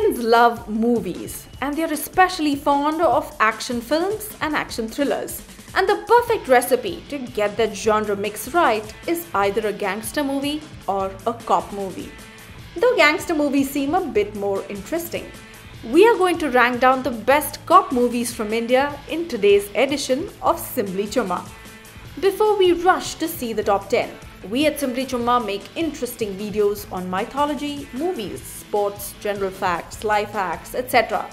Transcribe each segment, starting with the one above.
Indians love movies, and they are especially fond of action films and action thrillers. And the perfect recipe to get that genre mix right is either a gangster movie or a cop movie. Though gangster movies seem a bit more interesting. We are going to rank down the best cop movies from India in today's edition of Simbly Chumma. Before we rush to see the top 10, we at Simbly Chumma make interesting videos on mythology, movies, sports, general facts, life hacks, etc.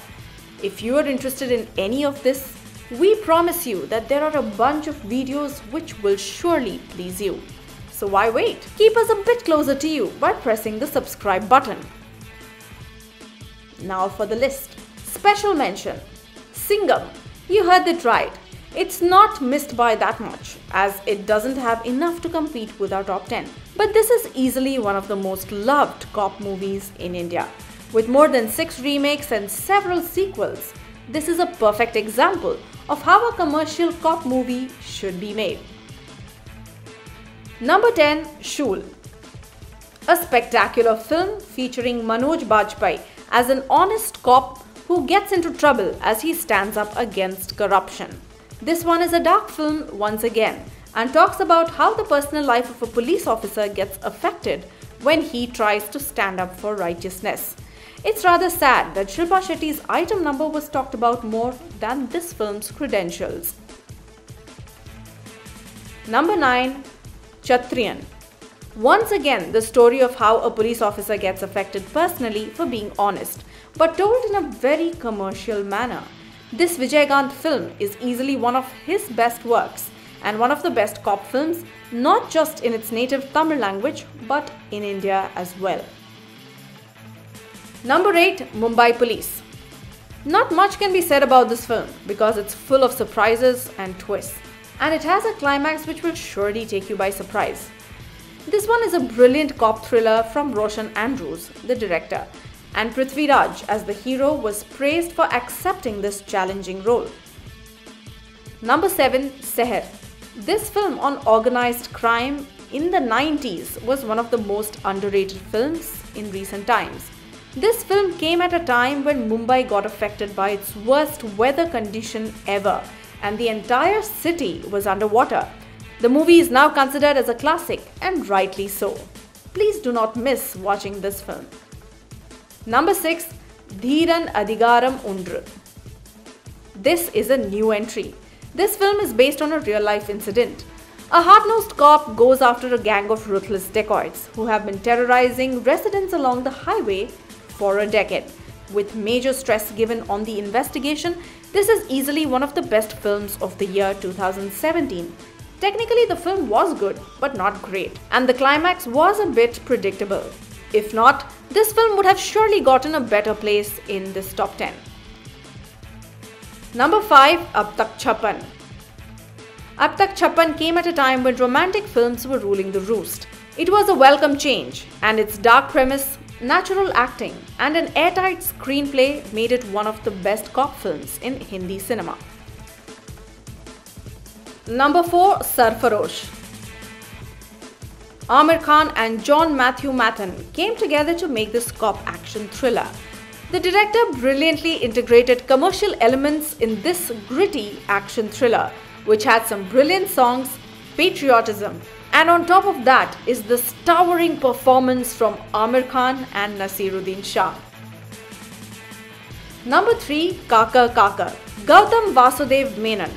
If you are interested in any of this, we promise you that there are a bunch of videos which will surely please you. So why wait? Keep us a bit closer to you by pressing the subscribe button. Now for the list. Special mention. Singham. You heard it right. It's not missed by that much, as it doesn't have enough to compete with our top 10. But this is easily one of the most loved cop movies in India. With more than 6 remakes and several sequels, this is a perfect example of how a commercial cop movie should be made. Number 10. Schewe. A spectacular film featuring Manoj Bajpayee as an honest cop who gets into trouble as he stands up against corruption. This one is a dark film once again and talks about how the personal life of a police officer gets affected when he tries to stand up for righteousness. It's rather sad that Shilpa Shetty's item number was talked about more than this film's credentials. Number 9. Kshatriyan. Once again, the story of how a police officer gets affected personally for being honest, but told in a very commercial manner. This Vijaykant film is easily one of his best works and one of the best cop films, not just in its native Tamil language but in India as well. Number 8. Mumbai Police. Not much can be said about this film because it's full of surprises and twists, and it has a climax which will surely take you by surprise. This one is a brilliant cop thriller from Roshan Andrews, the director, and Prithvi Raj as the hero was praised for accepting this challenging role. Number 7. Seher. This film on organized crime in the 90s was one of the most underrated films in recent times. This film came at a time when Mumbai got affected by its worst weather condition ever, and the entire city was underwater. The movie is now considered as a classic, and rightly so. Please do not miss watching this film. Number 6. Dhiran Adhigaram Undru. This is a new entry. This film is based on a real-life incident. A hard-nosed cop goes after a gang of ruthless dacoits who have been terrorizing residents along the highway for a decade. With major stress given on the investigation, this is easily one of the best films of the year 2017. Technically, the film was good, but not great, and the climax was a bit predictable. If not, this film would have surely gotten a better place in this top 10. Number 5. Ab Tak Chappan. Ab Tak Chappan came at a time when romantic films were ruling the roost. It was a welcome change, and its dark premise, natural acting, and an airtight screenplay made it one of the best cop films in Hindi cinema. Number 4. Sarfarosh. Aamir Khan and John Matthew Mathen came together to make this cop action thriller. The director brilliantly integrated commercial elements in this gritty action thriller, which had some brilliant songs, patriotism, and on top of that is the towering performance from Aamir Khan and Naseeruddin Shah. Number 3. Kakka Kakka. Gotham Vasudev Menon.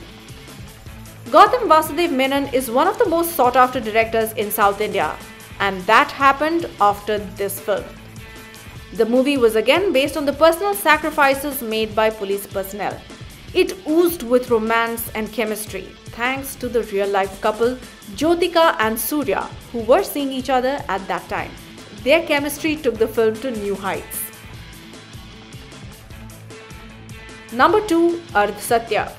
Gotham Vasudev Menon is one of the most sought after directors in South India, and that happened after this film. The movie was again based on the personal sacrifices made by police personnel. It oozed with romance and chemistry thanks to the real-life couple Jyotika and Surya, who were seeing each other at that time. Their chemistry took the film to new heights. Number 2. Ardh Satya.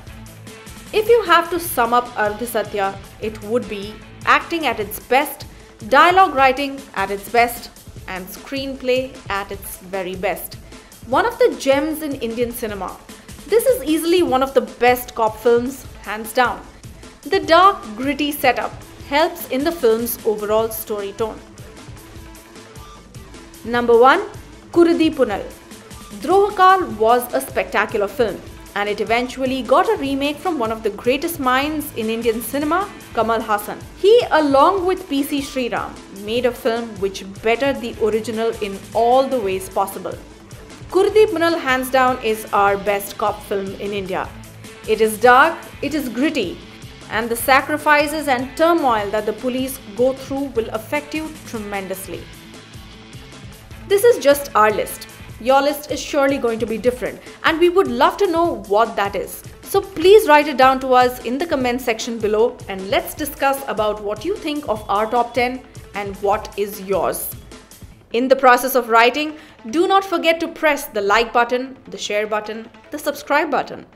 If you have to sum up Ardh Satya, it would be acting at its best, dialogue writing at its best, and screenplay at its very best. One of the gems in Indian cinema. This is easily one of the best cop films, hands down. The dark, gritty setup helps in the film's overall story tone. Number 1. Kurudi Punal. Drohakal was a spectacular film, and it eventually got a remake from one of the greatest minds in Indian cinema, Kamal Haasan. He, along with PC Sriram, made a film which bettered the original in all the ways possible. Kurdeep Munal hands down is our best cop film in India. It is dark, it is gritty, and the sacrifices and turmoil that the police go through will affect you tremendously. This is just our list. Your list is surely going to be different, and we would love to know what that is. So please write it down to us in the comment section below, and let's discuss about what you think of our top 10 and what is yours. In the process of writing, do not forget to press the like button, the share button, the subscribe button,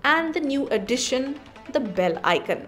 and the new addition, the bell icon.